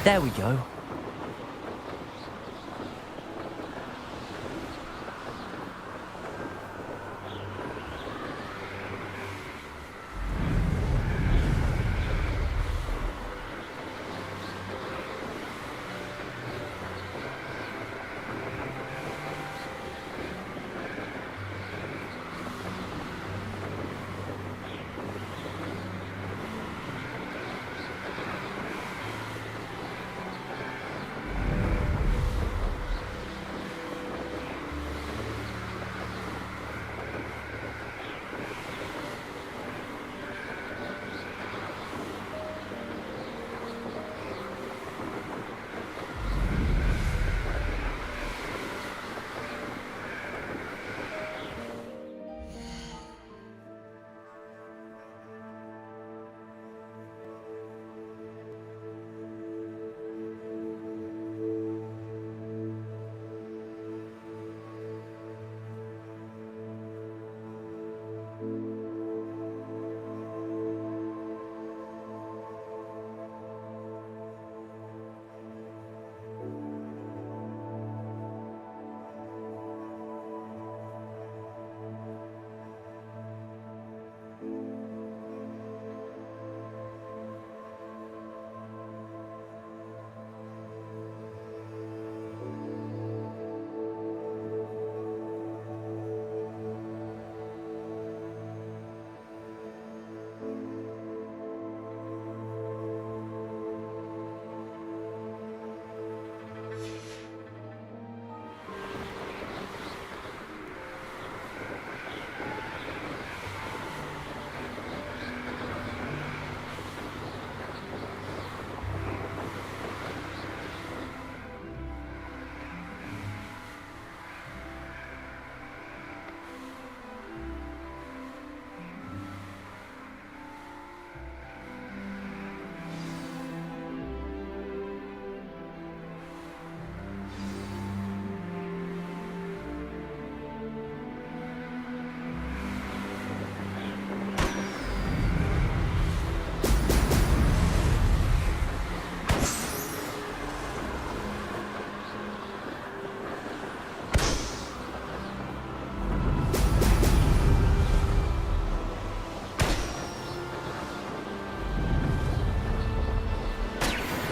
There we go.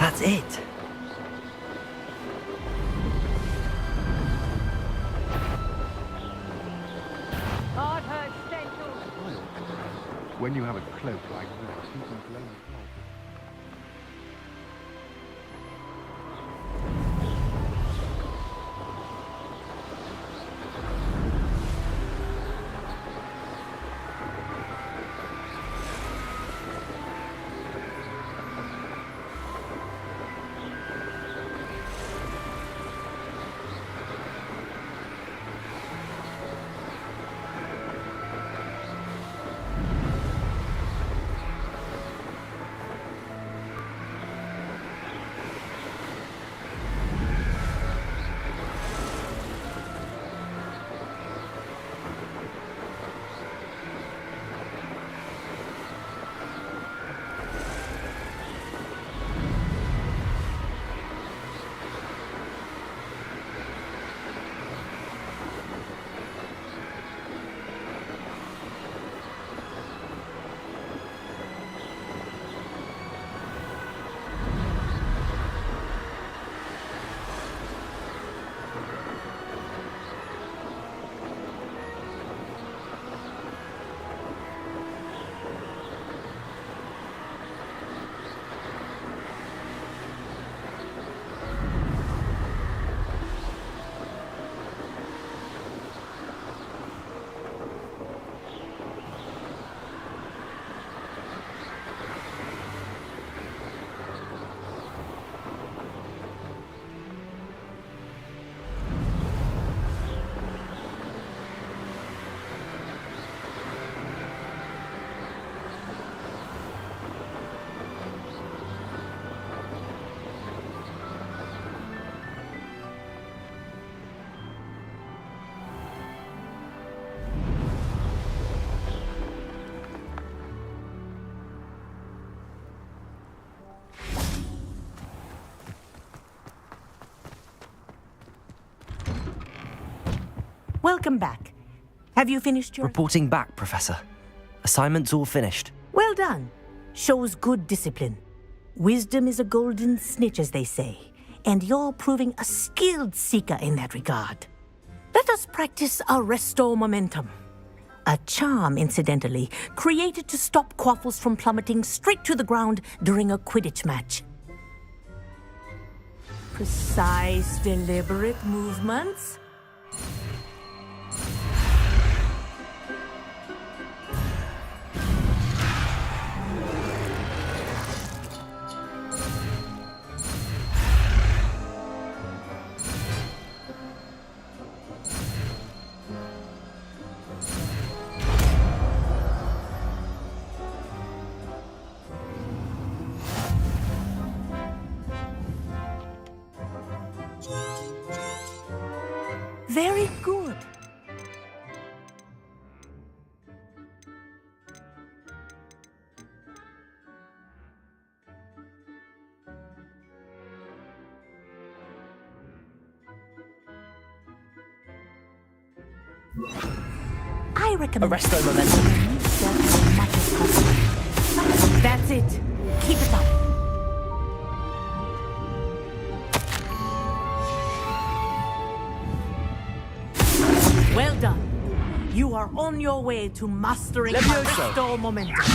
That's it. When you have a cloak like that, you can blame it. Welcome back. Have you finished your... Reporting back, Professor. Assignment's all finished. Well done. Shows good discipline. Wisdom is a golden snitch, as they say, and you're proving a skilled seeker in that regard. Let us practice our restore momentum. A charm, incidentally, created to stop Quaffles from plummeting straight to the ground during a Quidditch match. Precise, deliberate movements. Very good. I recommend Arresto momentum. as much as possible. That's it. Keep it up. Well done. You are on your way to mastering Levioso. restore momentum.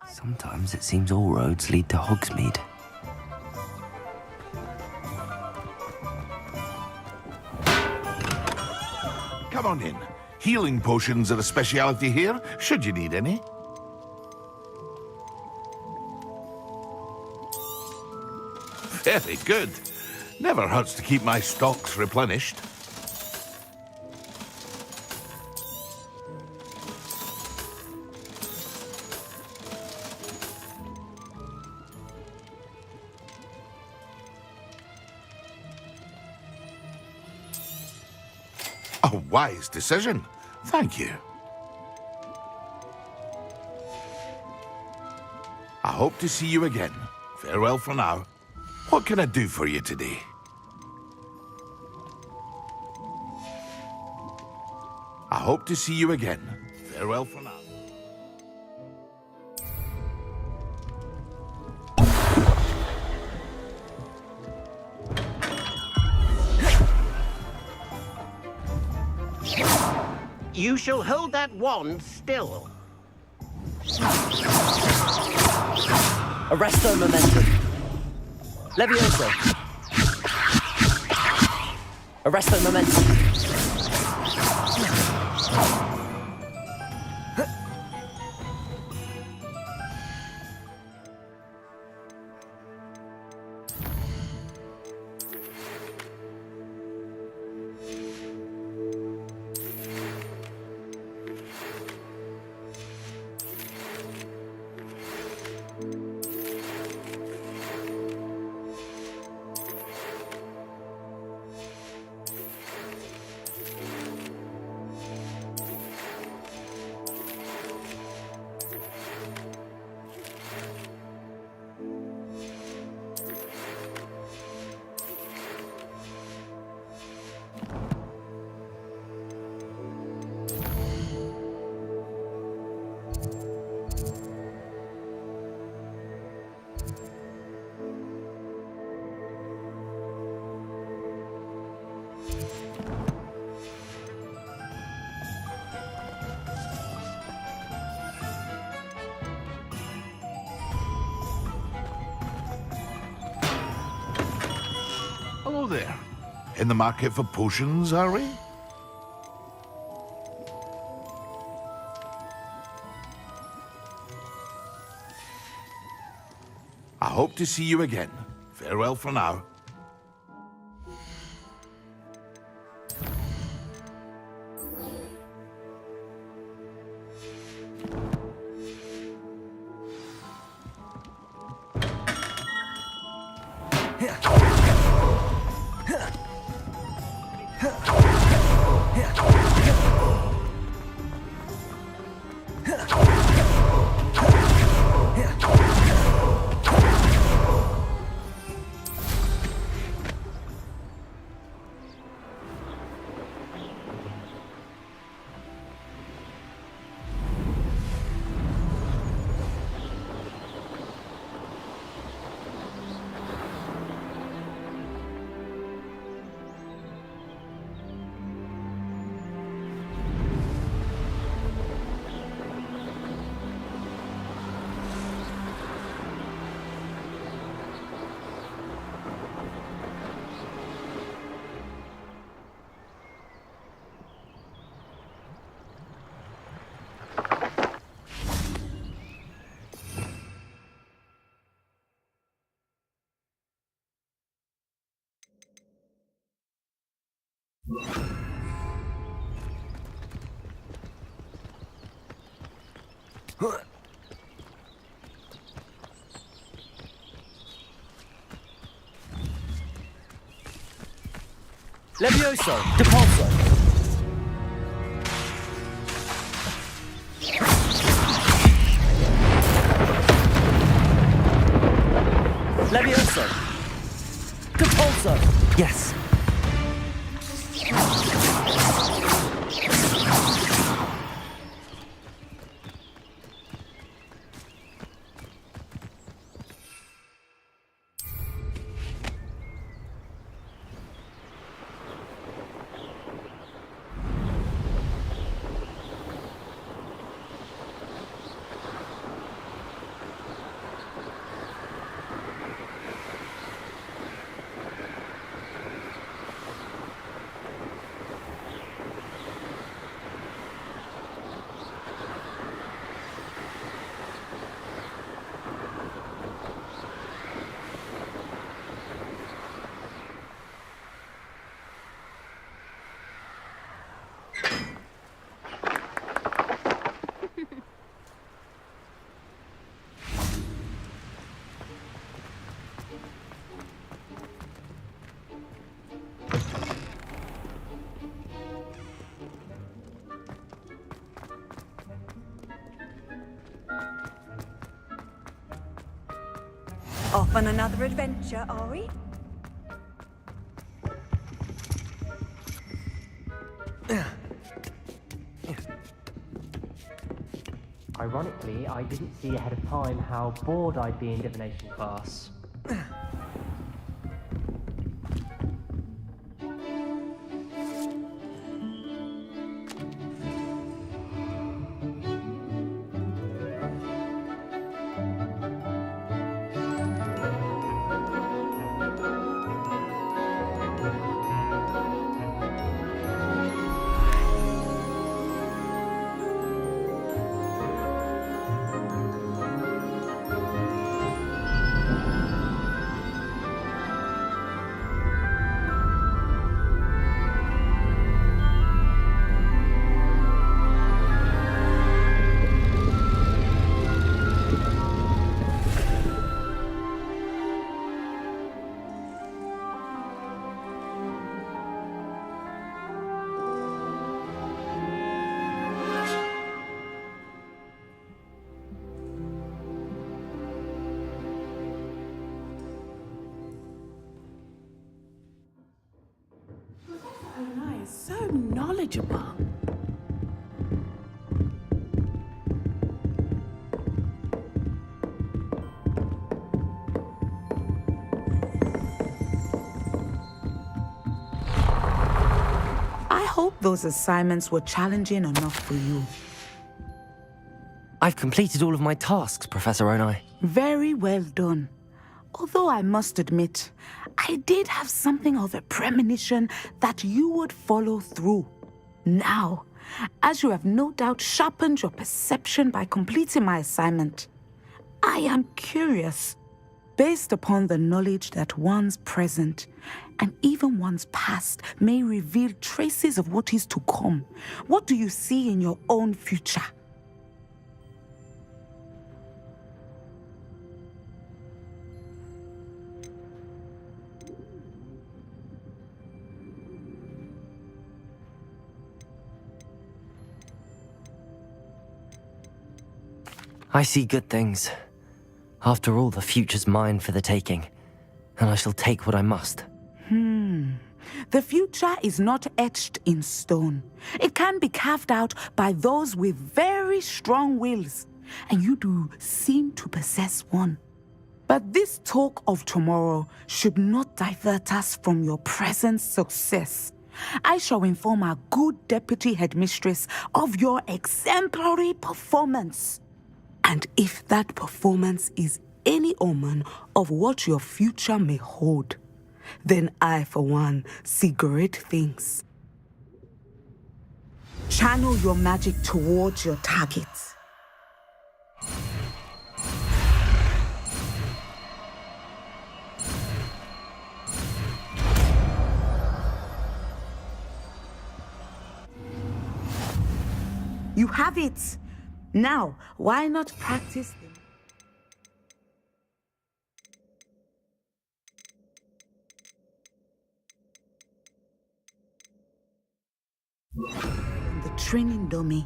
Sometimes it seems all roads lead to Hogsmeade. Come on in. Healing potions are a speciality here, should you need any. Very good. Never hurts to keep my stocks replenished. A wise decision. Thank you. I hope to see you again. Farewell for now. What can I do for you today? I hope to see you again. Farewell for now. You shall hold that wand still. Arresto momentum. Levioso. Arresto momentum. Hello there. In the market for potions, are we? I hope to see you again. Farewell for now. Levioso. Depulso. Levioso. Depulso. Yes. Off on another adventure, are we? Ironically, I didn't see ahead of time how bored I'd be in divination class. knowledgeable. I hope those assignments were challenging enough for you. I've completed all of my tasks, Professor Onai. Very well done. Although I must admit, I did have something of a premonition that you would follow through. Now, as you have no doubt sharpened your perception by completing my assignment, I am curious, based upon the knowledge that one's present and even one's past may reveal traces of what is to come. What do you see in your own future? I see good things. After all, the future's mine for the taking, and I shall take what I must. The future is not etched in stone. It can be carved out by those with very strong wills, and you do seem to possess one. But this talk of tomorrow should not divert us from your present success. I shall inform our good deputy headmistress of your exemplary performance. And if that performance is any omen of what your future may hold, then I, for one, see great things. Channel your magic towards your targets. You have it. Now, why not practice them? The training dummy.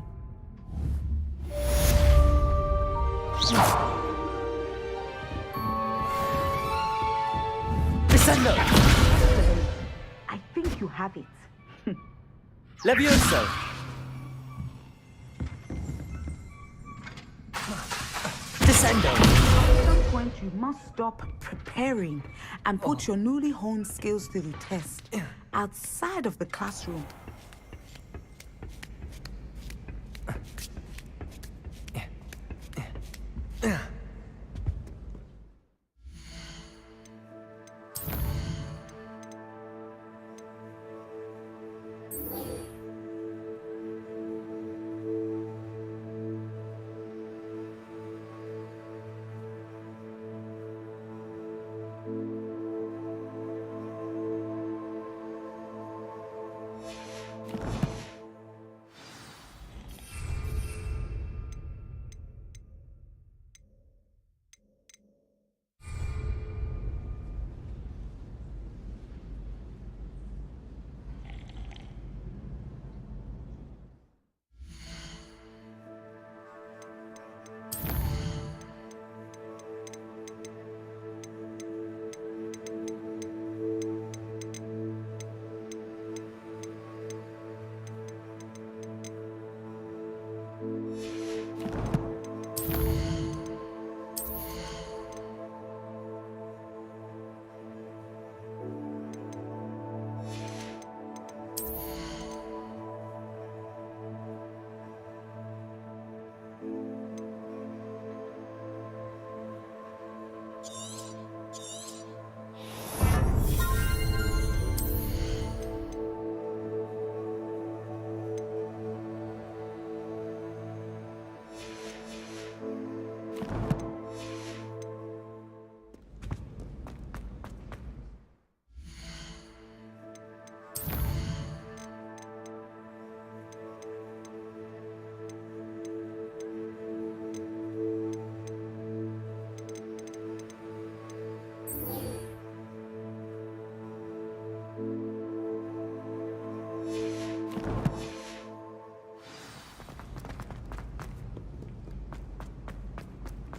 Descendo! I think you have it. Levioso! Descendo! At some point, you must stop preparing and put your newly honed skills to the test outside of the classroom.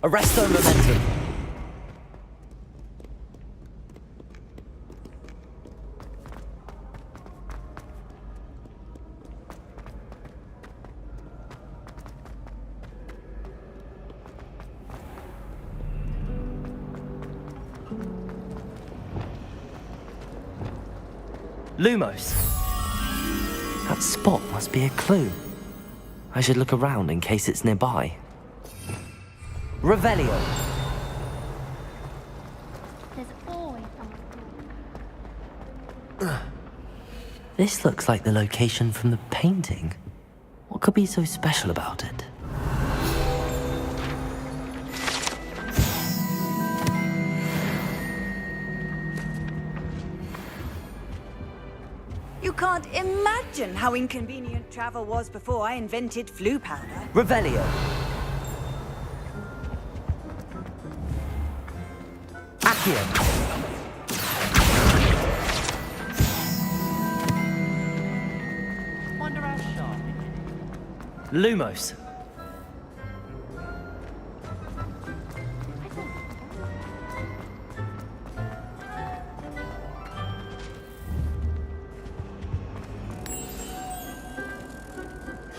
Arresto momentum. Lumos. That spot must be a clue. I should look around in case it's nearby. Revelio. There's always someone. This looks like the location from the painting. What could be so special about it? You can't imagine how inconvenient travel was before I invented flu powder. Revelio. Accio. Wonder how sharp it is. Lumos.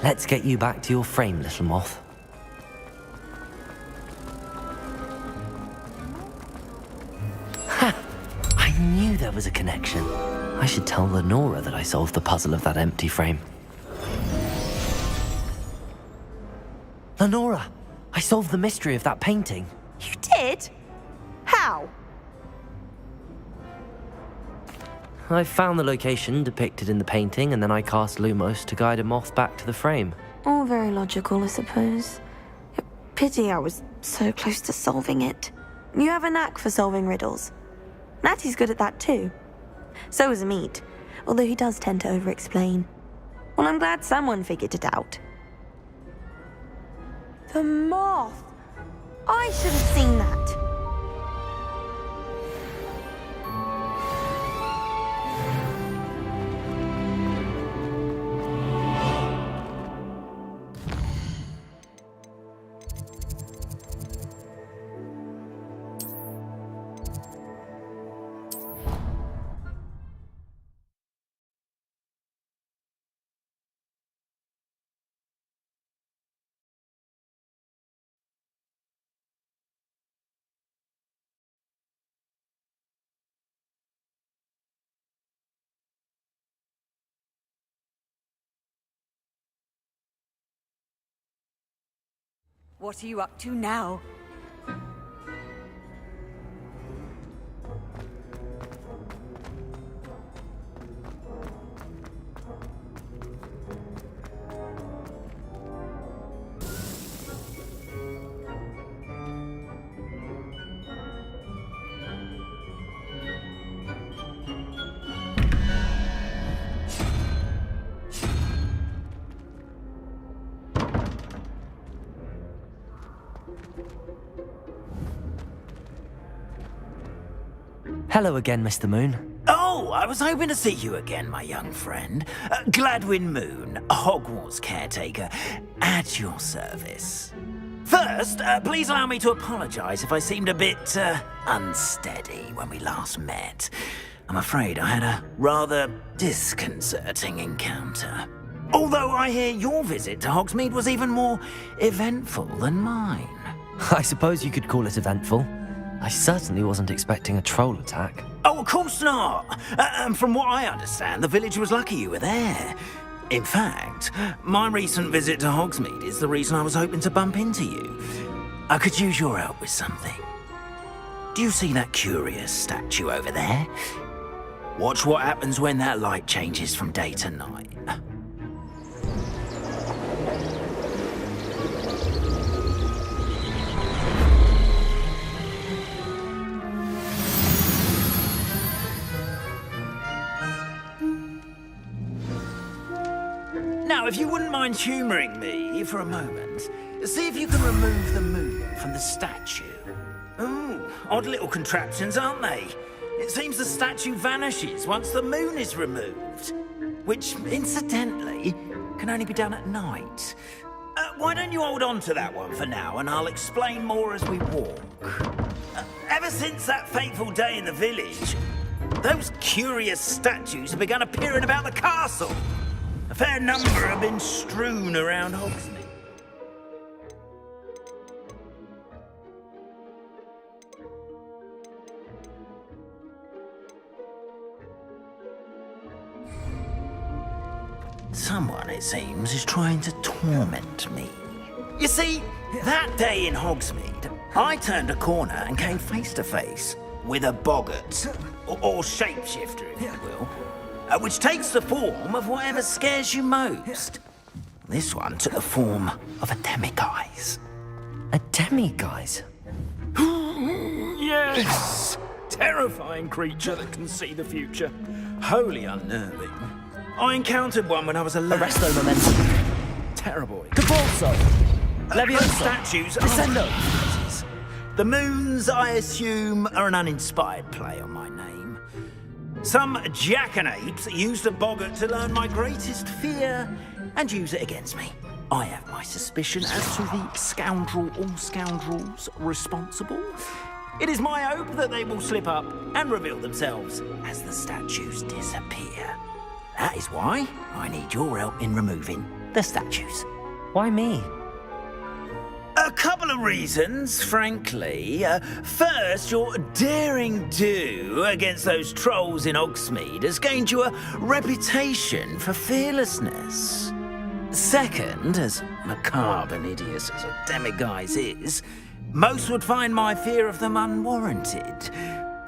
Let's get you back to your frame, little moth. Ha! I knew there was a connection. I should tell Lenora that I solved the puzzle of that empty frame. Lenora! I solved the mystery of that painting. You did? How? I found the location depicted in the painting, and then I cast Lumos to guide a moth back to the frame. All very logical, I suppose. Pity I was so close to solving it. You have a knack for solving riddles. Natty's good at that too. So is Amit, although he does tend to over-explain. Well, I'm glad someone figured it out. The moth! I should have seen that. What are you up to now? Hello again, Mr. Moon. Oh, I was hoping to see you again, my young friend. Gladwin Moon, Hogwarts caretaker, at your service. First, please allow me to apologize if I seemed a bit unsteady when we last met. I'm afraid I had a rather disconcerting encounter. Although I hear your visit to Hogsmeade was even more eventful than mine. I suppose you could call it eventful. I certainly wasn't expecting a troll attack. Oh, of course not. And from what I understand, the village was lucky you were there. In fact, my recent visit to Hogsmeade is the reason I was hoping to bump into you. I could use your help with something. Do you see that curious statue over there? Watch what happens when that light changes from day to night. Now, if you wouldn't mind humouring me for a moment, see if you can remove the moon from the statue. Ooh, odd little contraptions, aren't they? It seems the statue vanishes once the moon is removed. Which, incidentally, can only be done at night. Why don't you hold on to that one for now, and I'll explain more as we walk. Ever since that fateful day in the village, those curious statues have begun appearing about the castle. A fair number have been strewn around Hogsmeade. Someone, it seems, is trying to torment me. You see, that day in Hogsmeade, I turned a corner and came face to face with a boggart, or shapeshifter, if you will, which takes the form of whatever scares you most. This one took the form of a demiguise. A demiguise? Yes! Terrifying creature that can see the future. Wholly unnerving. I encountered one when I was a lad. Arresto momentum. Terrible. Caporso. Levioso. Statues. Descendo. The moons, I assume, are an uninspired play on my name. Some jackanapes used a boggart to learn my greatest fear and use it against me. I have my suspicion as to the scoundrel or scoundrels responsible. It is my hope that they will slip up and reveal themselves as the statues disappear. That is why I need your help in removing the statues. Why me? A couple of reasons, frankly. First, your daring do against those trolls in Hogsmeade has gained you a reputation for fearlessness. Second, as macabre and hideous as a demiguise is, most would find my fear of them unwarranted.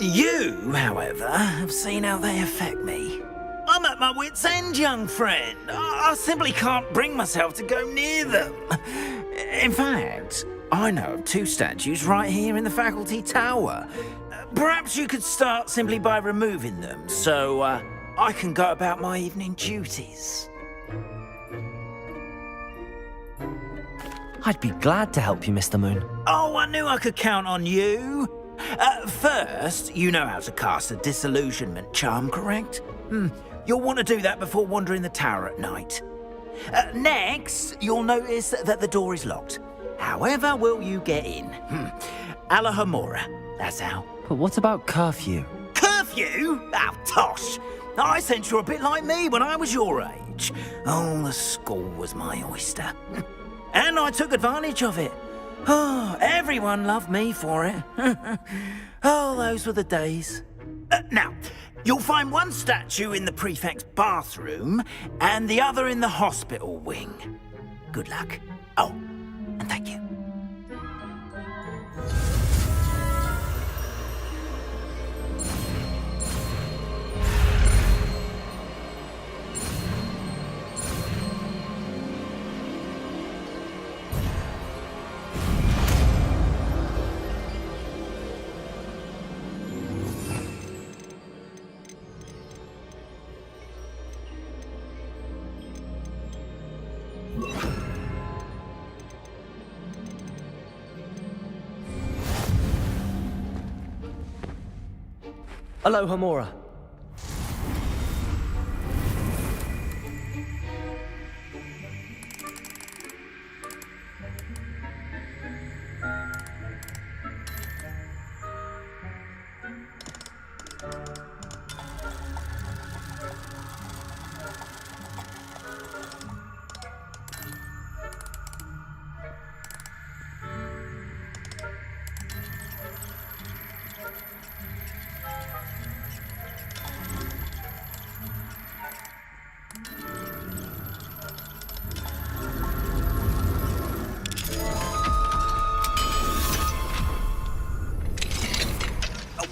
You, however, have seen how they affect me. I'm at my wit's end, young friend. I simply can't bring myself to go near them. In fact, I know of 2 statues right here in the faculty tower. Perhaps you could start simply by removing them, so I can go about my evening duties. I'd be glad to help you, Mr. Moon. Oh, I knew I could count on you. First, you know how to cast a disillusionment charm, correct? You'll want to do that before wandering the tower at night. Next, you'll notice that the door is locked. However will you get in? Alahomora, that's how. But what about curfew? Curfew? Oh, tosh. I sense you're a bit like me when I was your age. Oh, the school was my oyster. And I took advantage of it. Oh, everyone loved me for it. Oh, those were the days. Now, you'll find one statue in the prefect's bathroom and the other in the hospital wing. Good luck. Oh, and thank you. Alohomora.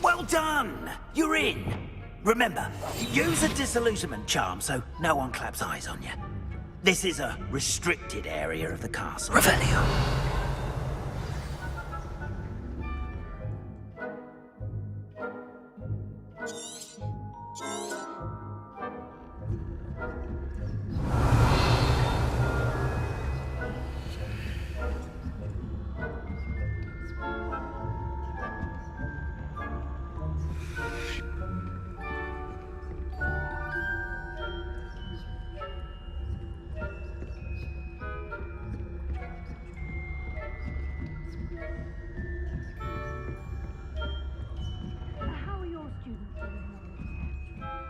Well done! You're in. Remember, use a disillusionment charm so no one claps eyes on you. This is a restricted area of the castle. Revelio.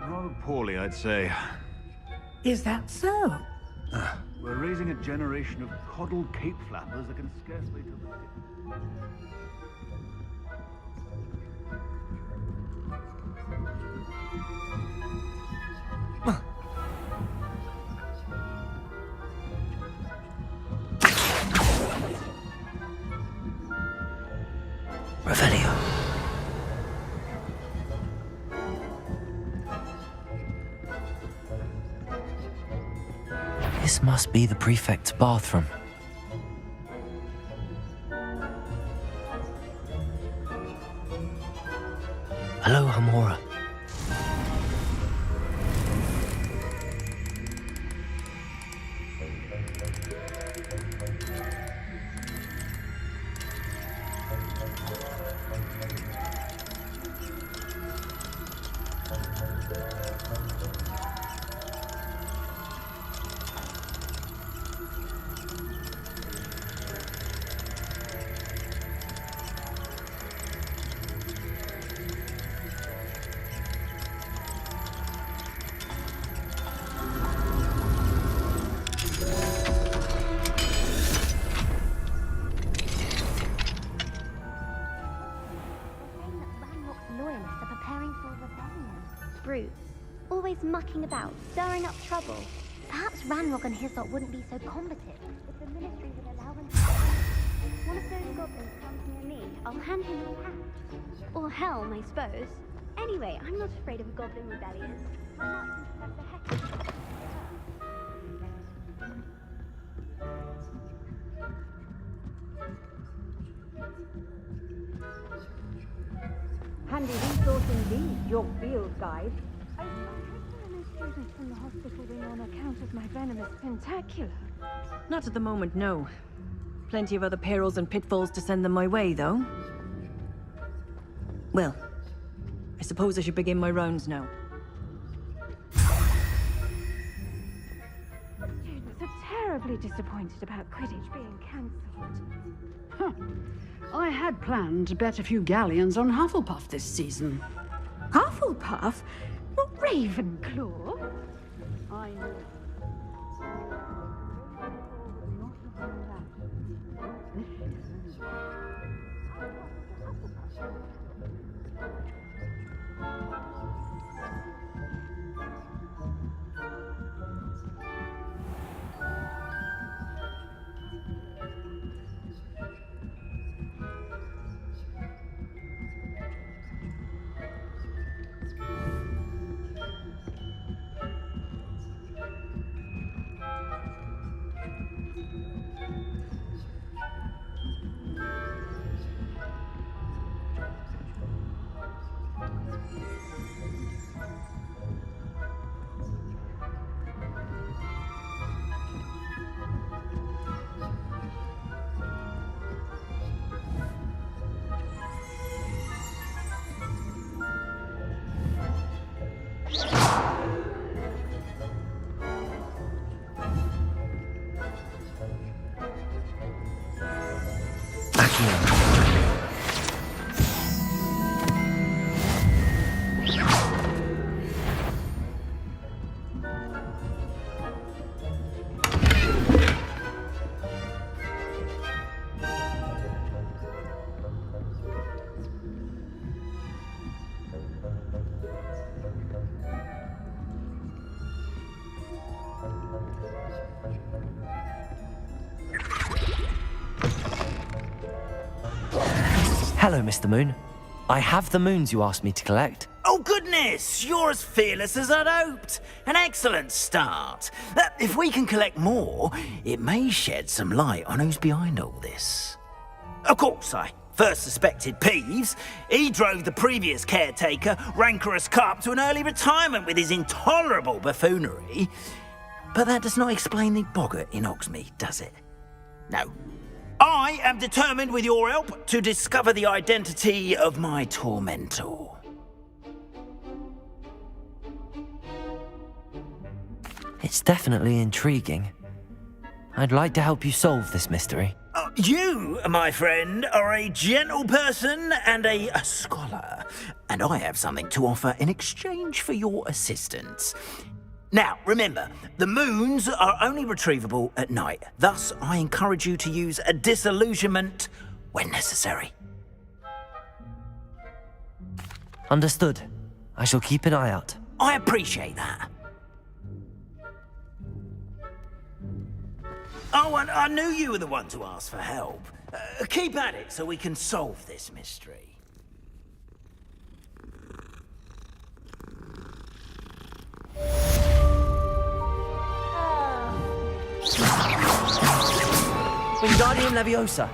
Rather poorly, I'd say. Is that so? We're raising a generation of coddled cape flappers that can scarcely do the... This must be the prefect's bathroom. Hello, Hamora. Always mucking about, stirring up trouble. Perhaps Ranrock and his lot wouldn't be so combative if the ministry would allow them to. One of those goblins comes near me, I'll hand him a hat. Or helm, I suppose. Anyway, I'm not afraid of a goblin rebellion. My marching professor Heck. Handy resource indeed, your field guide. I hope there are no students from the hospital wing on account of my venomous pentacular. Not at the moment, no. Plenty of other perils and pitfalls to send them my way, though. Well, I suppose I should begin my rounds now. Students are terribly disappointed about Quidditch being cancelled. Huh. I had planned to bet a few galleons on Hufflepuff this season. Hufflepuff? Not Ravenclaw? I know. Hello, Mr. Moon. I have the moons you asked me to collect. Oh, goodness! You're as fearless as I'd hoped. An excellent start. If we can collect more, it may shed some light on who's behind all this. Of course, I first suspected Peeves. He drove the previous caretaker, Rancorous Carp, to an early retirement with his intolerable buffoonery. But that does not explain the boggart in Hogsmeade, does it? No. I am determined, with your help, to discover the identity of my tormentor. It's definitely intriguing. I'd like to help you solve this mystery. You, my friend, are a gentle person and a scholar, and I have something to offer in exchange for your assistance. Now, remember, the moons are only retrievable at night. Thus, I encourage you to use a disillusionment when necessary. Understood. I shall keep an eye out. I appreciate that. Oh, and I knew you were the one to ask for help. Keep at it so we can solve this mystery. Wingardium Leviosa.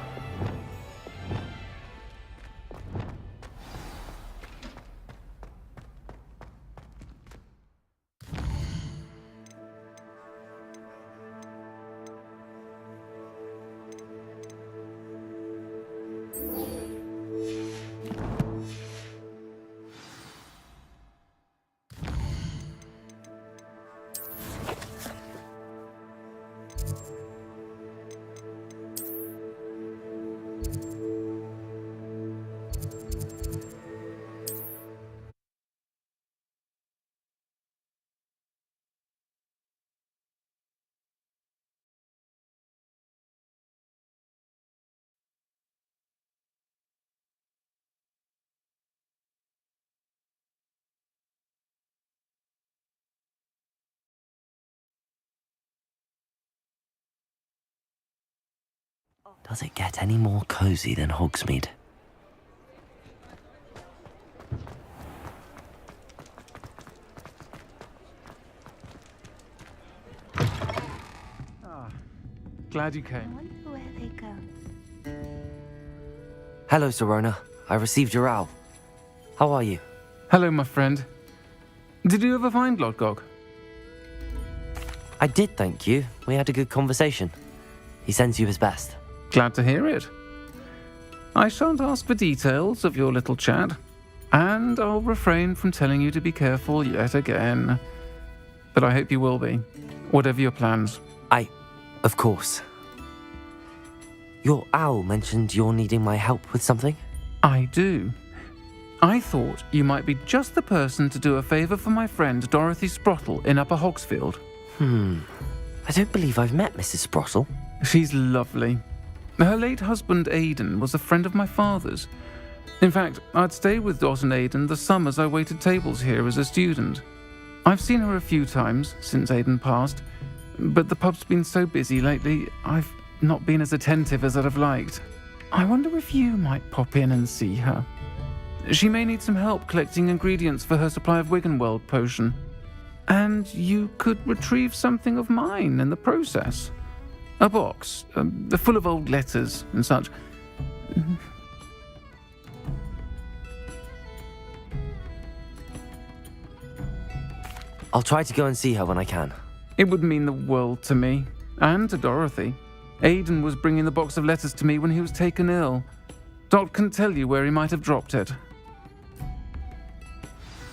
Does it get any more cozy than Hogsmeade? Glad you came. I wonder where they go. Hello, Sirona. I received your owl. How are you? Hello, my friend. Did you ever find Lodgok? I did, thank you. We had a good conversation. He sends you his best. Glad to hear it. I shan't ask for details of your little chat, and I'll refrain from telling you to be careful yet again. But I hope you will be, whatever your plans. Of course. Your owl mentioned you're needing my help with something? I do. I thought you might be just the person to do a favour for my friend Dorothy Sprottle in Upper Hogsfield. I don't believe I've met Mrs. Sprottle. She's lovely. Her late husband Aidan was a friend of my father's. In fact, I'd stayed with Dot and Aidan the summers I waited tables here as a student. I've seen her a few times since Aidan passed, but the pub's been so busy lately, I've not been as attentive as I'd have liked. I wonder if you might pop in and see her. She may need some help collecting ingredients for her supply of Wiggenweld potion. And you could retrieve something of mine in the process. A box, full of old letters and such. I'll try to go and see her when I can. It would mean the world to me, and to Dorothy. Aidan was bringing the box of letters to me when he was taken ill. Dot can tell you where he might have dropped it.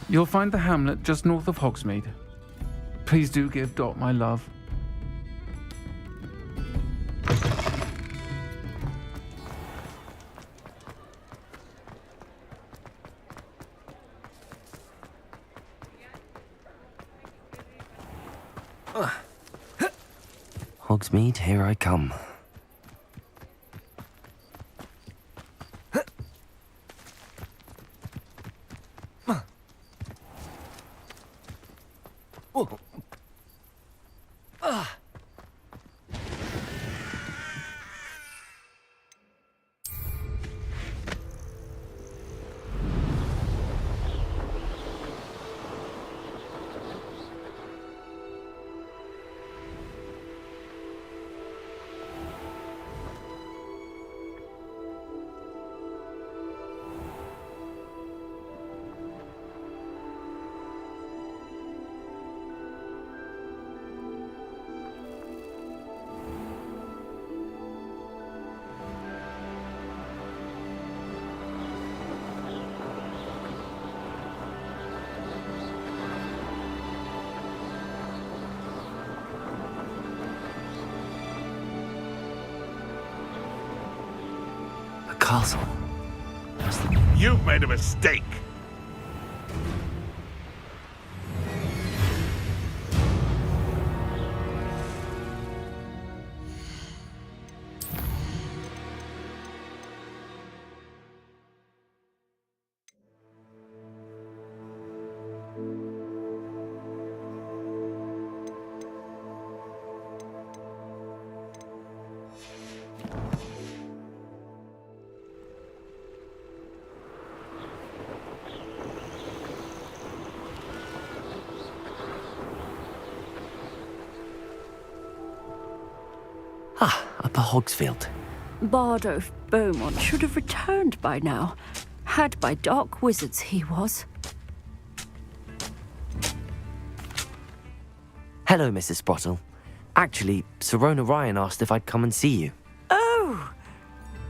You'll find the hamlet just north of Hogsmeade. Please do give Dot my love. Hogsmeade, here I come. Castle. You've made a mistake. Upper Hogsfield. Bardo Beaumont should have returned by now. Had by dark wizards he was. Hello, Mrs. Sprottle. Actually, Sirona Ryan asked if I'd come and see you. Oh,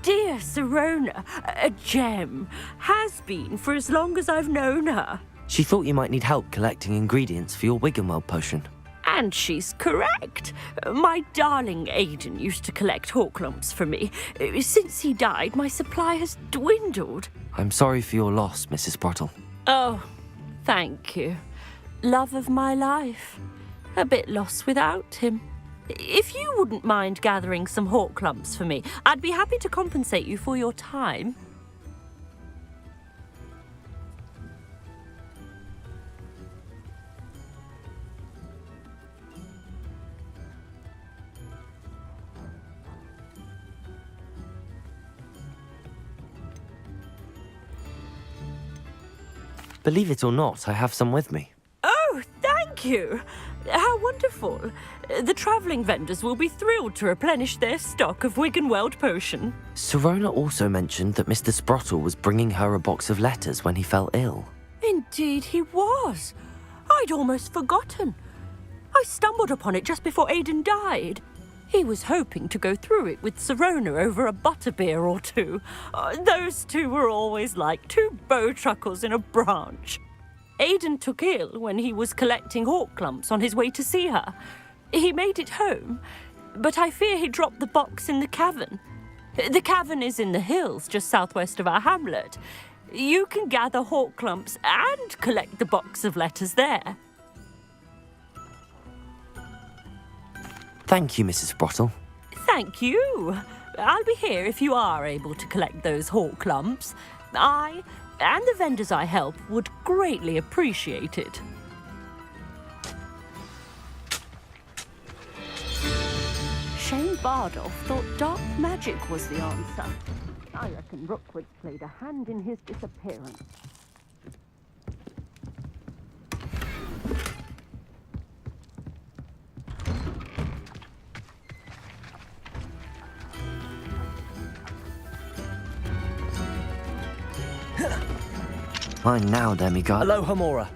dear Sirona, a gem. Has been for as long as I've known her. She thought you might need help collecting ingredients for your Wiggenweld potion. And she's correct. My darling Aidan used to collect hawklumps for me. Since he died, my supply has dwindled. I'm sorry for your loss, Mrs. Sprottle. Oh, thank you. Love of my life. A bit lost without him. If you wouldn't mind gathering some hawklumps for me, I'd be happy to compensate you for your time. Believe it or not, I have some with me. Oh, thank you. How wonderful. The travelling vendors will be thrilled to replenish their stock of Wiggenweld potion. Sirona also mentioned that Mr. Sprottle was bringing her a box of letters when he fell ill. Indeed he was. I'd almost forgotten. I stumbled upon it just before Aidan died. He was hoping to go through it with Sirona over a butterbeer or two. Those two were always like two bowtruckles in a branch. Aidan took ill when he was collecting hawklumps on his way to see her. He made it home, but I fear he dropped the box in the cavern. The cavern is in the hills just southwest of our hamlet. You can gather hawklumps and collect the box of letters there. Thank you, Mrs. Sprottle. Thank you. I'll be here if you are able to collect those hawklumps. I and the vendors I help would greatly appreciate it. Shane Bardolph thought dark magic was the answer. I reckon Rookwood's played a hand in his disappearance. Mine now, demigod. Hello, Hamora.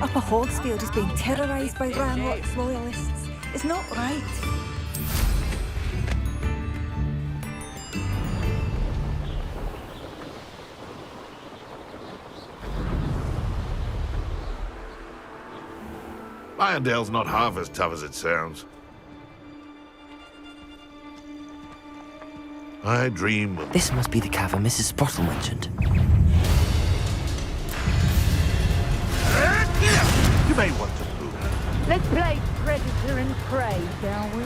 Upper Hogsfield is being terrorised by Ranrock's loyalists. It's not right. Irondale's not half as tough as it sounds. I dream of... This must be the cavern Mrs. Sprottle mentioned. You may want to move. Let's play predator and prey, shall we?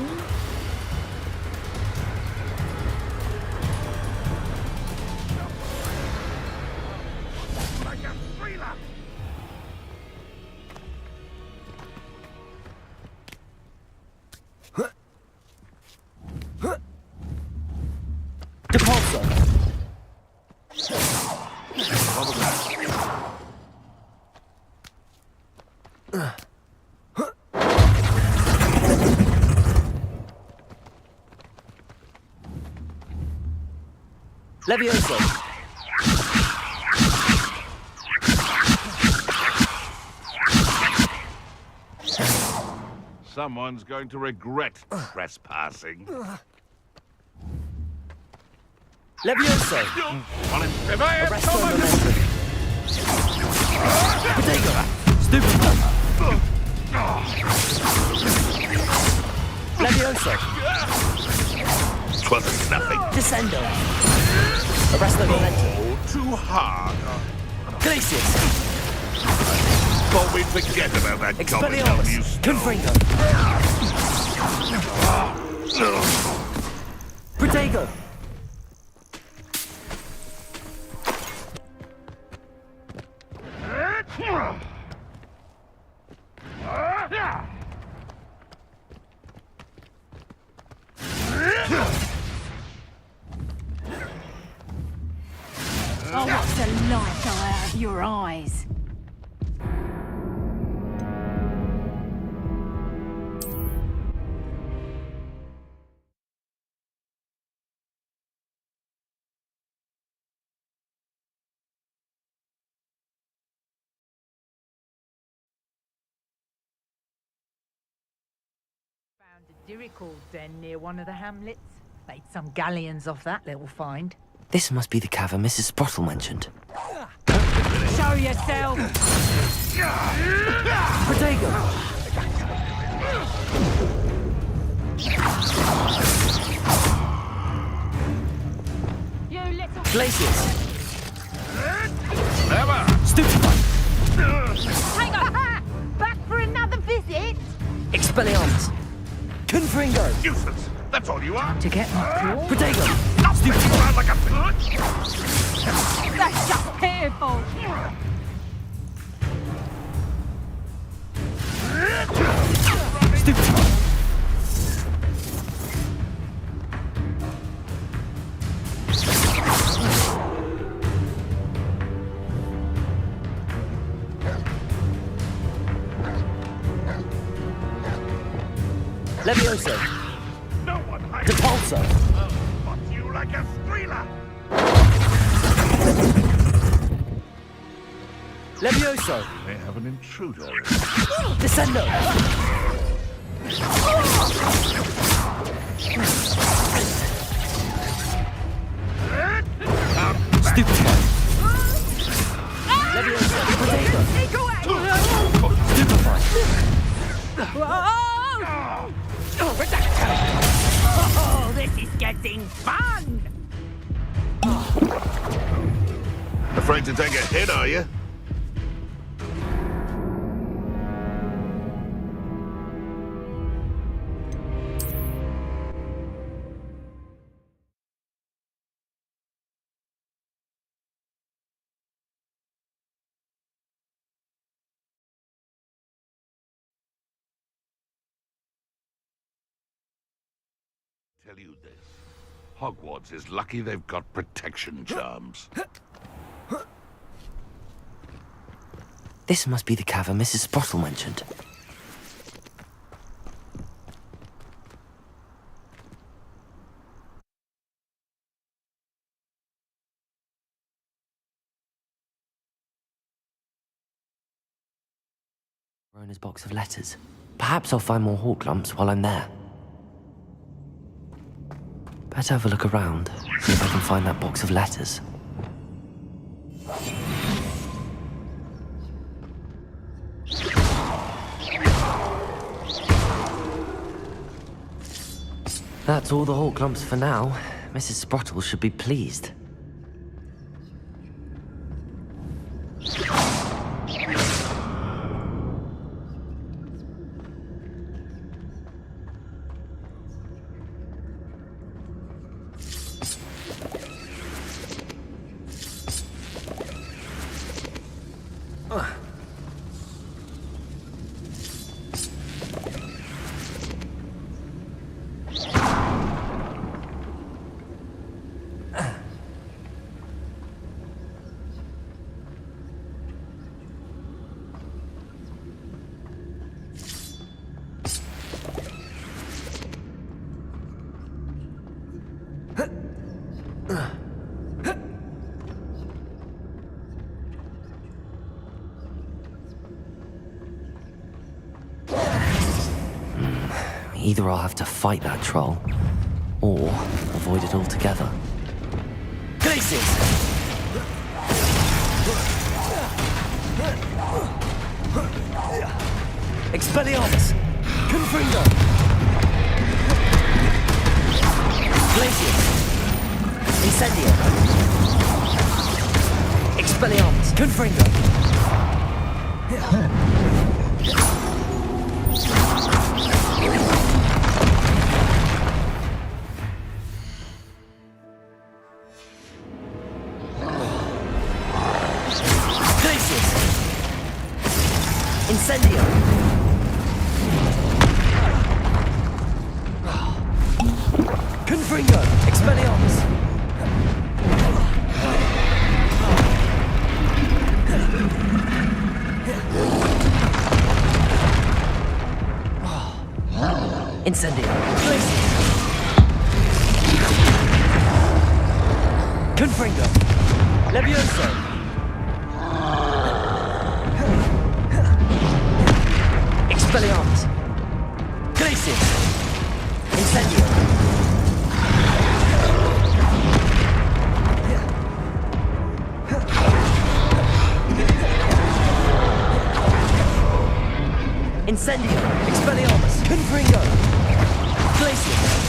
Levioso. Someone's going to regret trespassing. Levioso! Arresto momentum. Potato! Stupefy! Levioso! Twasn't nothing. Descendo! Arresto momentum. Oh, too hard. Glacius! Thought we'd forget about that gobbledygook you Expelliarmus! stole. Confringo! Protego! Oh, what's the light go out of your eyes? Found a Dirical den near one of the hamlets. Made some galleons off that little find. This must be the cavern Mrs. Sprottle mentioned. Show yourself! Protego! You little... Glacius! Never! Stupefy! Hang on! Back for another visit? Expelliarmus! Confringo! Useless! That's all you are! To get my claw? Protego! Not sticking around like a bitch! That's just painful! Stupefy! Levioso! No one hides! Depulso! Spot you like a streeler! Levioso! They have an intruder. Descendo! Stupefy! Levioso! Protego! Stupefy! Oh, this is getting fun! Afraid to take a hit, are you? Tell you this. Hogwarts is lucky they've got protection charms. This must be the cavern Mrs. Sprottle mentioned. Rona's box of letters. Perhaps I'll find more hawk lumps while I'm there. Better have a look around, see if I can find that box of letters. That's all the hawk lumps for now. Mrs. Sprottle should be pleased. Either I'll have to fight that troll, or avoid it altogether. Glacius! Expelliarmus! Confringo! Glacius! Incendio! Expelliarmus! Confringo! Glacius! Incendio! Confringo! Expelliarmus! Incendio! Glacius! Confringo! Levioso! Expelliarmus! Glacius! Incendio! Incendio! Expelliarmus! Confringo! Glacius!